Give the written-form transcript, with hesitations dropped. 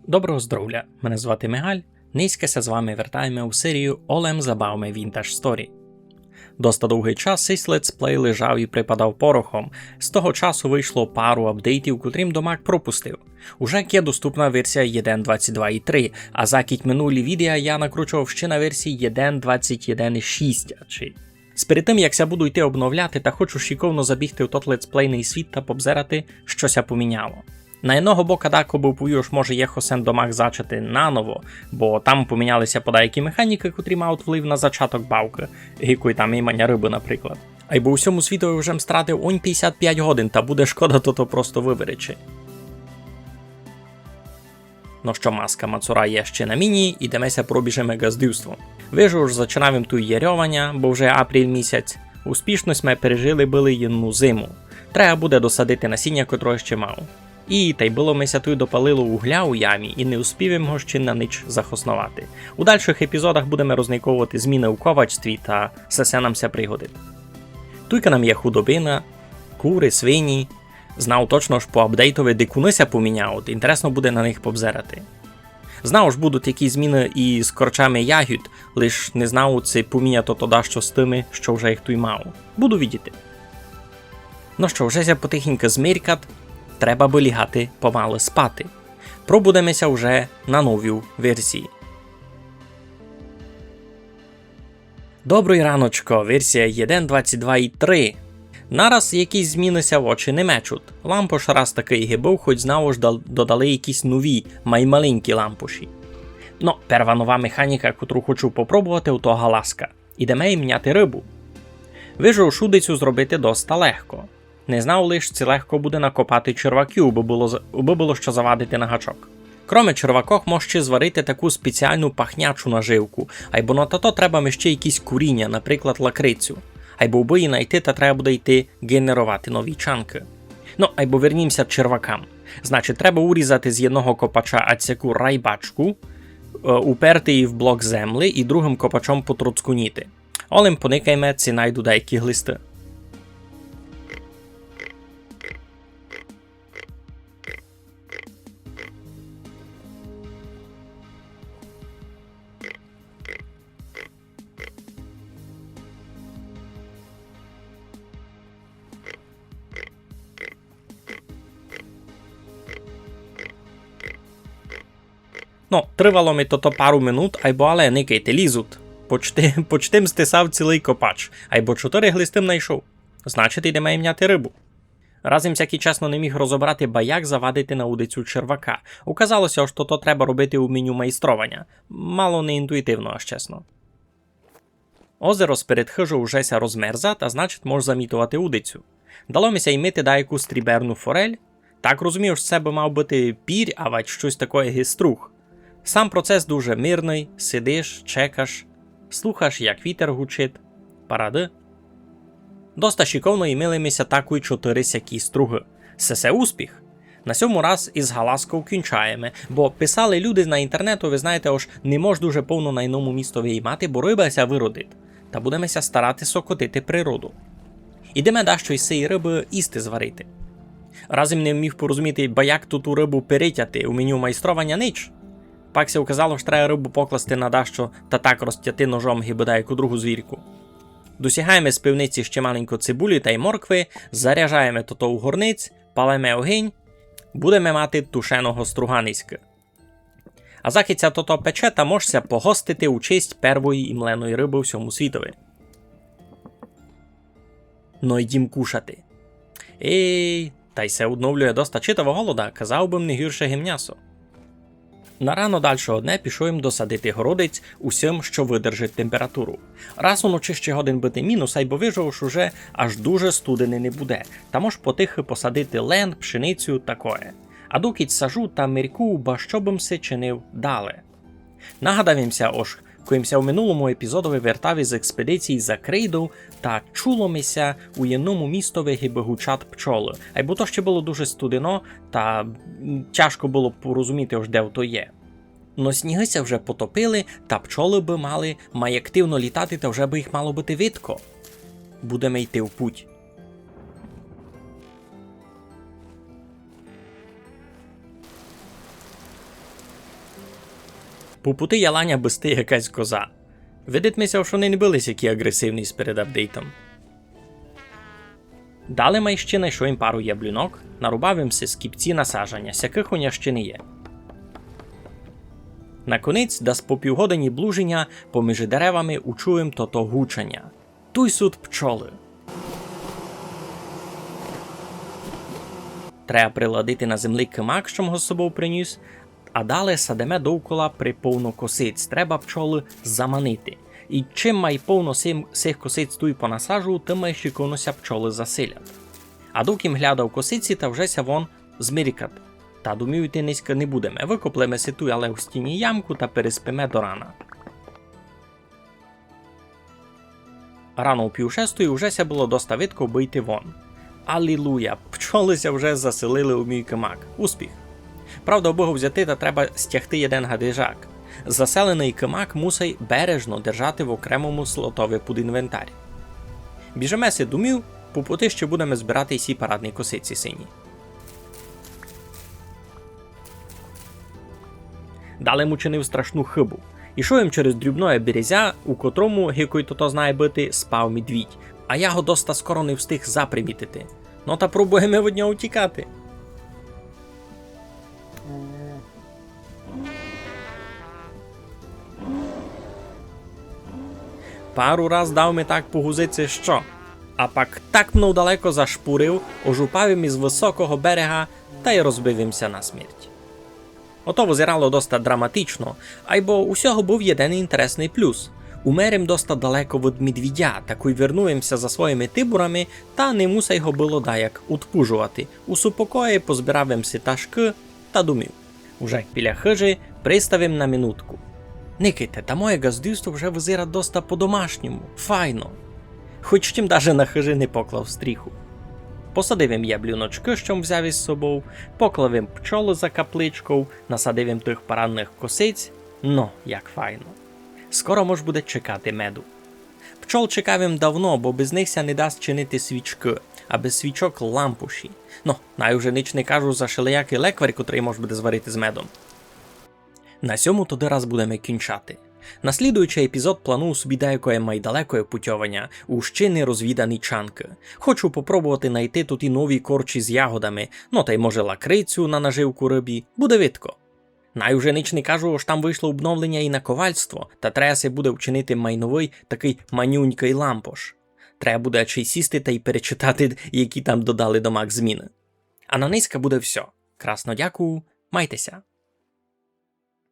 Доброго здоров'я, мене звати Мигаль, низькася з вами вертаємо у серію Олем забавме Vintage Story. Доста довгий час цей летсплей лежав і припадав порохом, з того часу вийшло пару апдейтів, котрим Домак пропустив. Уже є доступна версія 1.22.3, а закіть минулі відео я накручував ще на версії 1.21.6. Перед тим, як я буду йти обновляти та хочу шиковно забігти в тот летсплейний світ та побзерати, щося поміняло. На jedного бока декоби повіж може єхосен Домак зачати наново, бо там помінялися подайкі механіки, котрі мають вплив на зачаток бавки, гікої там імання риби, наприклад. А бо у всьому світові вже стратив онь 55 годин, та буде шкода то просто виберечи. Ну що, маска Мацура є ще на міні, ідемося пробіжемо газдівством. Вижу ж зачинаємо ту єрьовання, бо вже апріль місяць. Успішно ми пережили були єдну зиму. Треба буде досадити насіння, котре ще мав. І та й було мися тут допалило угля у ямі і не успівемо ще на ніч захоснувати. У дальших епізодах будемо розниковувати зміни у ковачстві та все намся пригодить. Туйка нам є худобина, кури, свині. Знав точно ж по апдейтові дикунися поміняють, інтересно буде на них побзерати. Знав ж будуть якісь зміни і з корчами ягід, лиш не знав це поміняти тоді, що з тими, що вже їх туй мав. Буду відіти. Ну що, вже потихеньку зміркат, треба би лягати помалу спати. Пробудемося вже на новій версії. Добрий раночко, версія 1.22.3. Нараз якісь змінися в очі не мечуть. Лампош раз такий гибив, хоч знову ж додали якісь нові, маймаленькі лампоші. Ну, перша нова механіка, котру хочу попробувати, у того ласка. Ідемо і міняти рибу. Вижу, шудицю зробити доста легко. Не знав лиш, чи легко буде накопати черваків, бо було що завадити на гачок. Кроме червакох, можеш зварити таку спеціальну пахнячу наживку, айбо на то треба ще якісь куріння, наприклад лакрицю. Айбо би її знайти, та треба буде йти генерувати нові чанки. Ну, айбо вернімося червакам. Значить, треба урізати з одного копача ацяку райбачку, уперти її в блок землі і другим копачом потруцкуніти. Олем поникайме, ці найду деякі глисти. Ну, тривало ми то пару минут, айбо але никайте лізуть. Почтим стисав цілий копач, айбо 4 глистим знайшов. Значить, йдемо міняти рибу. Разом всякий чесно не міг розібрати, ба як завадити на удицю червака. Указалося, що то треба робити у меню майстровання. Мало не інтуїтивно, аж чесно. Озеро сперед хижу вжеся розмерза, та значить може замітувати удицю. Дало мися й мити деяку стріберну форель. Так розумів, що це би мав бути пір, а вать щось таке гіструх. Сам процес дуже мирний, сидиш, чекаш, слухаш, як вітер гучить. Паради. Доста шиковно і милимося таку 4 сякі струги. Сесе успіх. На сьому раз із галаскою кінчаємо, бо писали люди на інтернету, ви знаєте, ож не мож дуже повно на іному місто виймати, бо рибася виродить. Та будемося старати сокотити природу. Ідемо дащо із цієї риби їсти зварити. Разом не міг порозуміти, ба як тут у рибу перетяти у меню майстровання ніч. Пакся указало, що треба рибу покласти на дащо та так розтяти ножом гібода яку другу звірку. Досягаємо з пивниці ще маленько цибулі та й моркви, заряджаємо тото у горниць, палимо огінь, будемо мати тушеного струганиська. А захиця тото пече та можеться погостити у честь первої імленої риби у всьому світові. Ну йдім кушати. Та й се одновлює доста читого голода, казав би не гірше гімнясо. На рано дальше дня пішов досадити городець усім, що видержить температуру. Раз уночі ще годин бити мінус, айбо вижив, що вже аж дуже студений не буде, та мож потихи посадити лен, пшеницю такое. А докіть сажу та мірку, ба що бим се чинив далі. Нагадавімся ож, коїмся в минулому епізодові вертав із експедиції за Крейду та чуломися у єдному містові гібегучат пчоли, айбо то ще було дуже студено та тяжко було порозуміти ож де то є. Но снігися вже потопили, та пчоли би мали активно літати, та вже би їх мало бути видко. Будемо йти в путь. По пути я ланя бисти якась коза. Видить що вони не бились які агресивні перед апдейтом. Далі ми ще знайшов пару яблунок, нарубав їм скіпці насадження, сяких у ня ще не є. Наконець, да з по півгодині блуження поміж деревами учуєм то гучання. Туй суд пчоли. Треба приладити на землі кимак, що мого з собою приніс, а далі садиме довкола приповно косиць, треба пчоли заманити. І чим май повно сих косиць туй понасажу, тим майші конося пчоли засилять. А доки глядав косиці, та вжеся вон змирікат. Та думаю, йти низько не будемо. Викоплеме си туй, але в стіні ямку та переспиме до рана. Рано о 5:30 вжеся було доста видко вийти вон. Алілуя! Пчолися вже заселили у мій кимак. Успіх! Правда, обого взяти та треба стягти один гадижак. Заселений кимак мусить бережно держати в окремому слотові під інвентар. Біжеме си думів, по пути ще будемо збирати й сі парадні косиці сині. Далі му чинив страшну хибу. Ішов їм через дрібное березя, у котрому, який то знає бити, спав медвідь, а я го доста скоро не встиг запримітити. Ну та пробуємо від нього утікати. Пару раз дав ми так по гузиці що, а пак так мною далеко зашпурив, ожупав їм із високого берега та й розбив їмся на смерть. Ото визирало доста драматично, айбо усього був єдиний інтересний плюс. Умерем доста далеко від медвідя, таку й вернуємося за своїми тибурами, та не муса його було даяк утпужувати. У супокої позбиравимся ташки та думів. Уже біля хижі приставим на минутку. Никайте, та моє газдівство вже визира доста по-домашньому, файно. Хоч чим даже на хижі не поклав стріху. Посадив яблуночки, що взяв із собою, поклав пчолу за капличкою, насадив тих парадних косиць, ну, як файно. Скоро мож буде чекати меду. Пчол чекав давно, бо без них ся не дасть чинити свічки, а без свічок лампуші. Ну, най уже ніч не кажу за шелеякий леквар, котрий мож буде зварити з медом. На сьому тоді раз будемо кінчати. Наслідуючий епізод планую собі деякое майдалекое путьовання у ще не розвідані чанки. Хочу попробувати знайти тут і нові корчі з ягодами, ну та й може лакрицю на наживку рибі, буде видко. Най уже ніч не кажу, аж там вийшло обновлення і на ковальство, та треба се буде вчинити майновий такий манюнький лампош. Треба буде чи сісти та й перечитати, які там додали до мак зміни. А на низька буде все. Красно дякую, майтеся.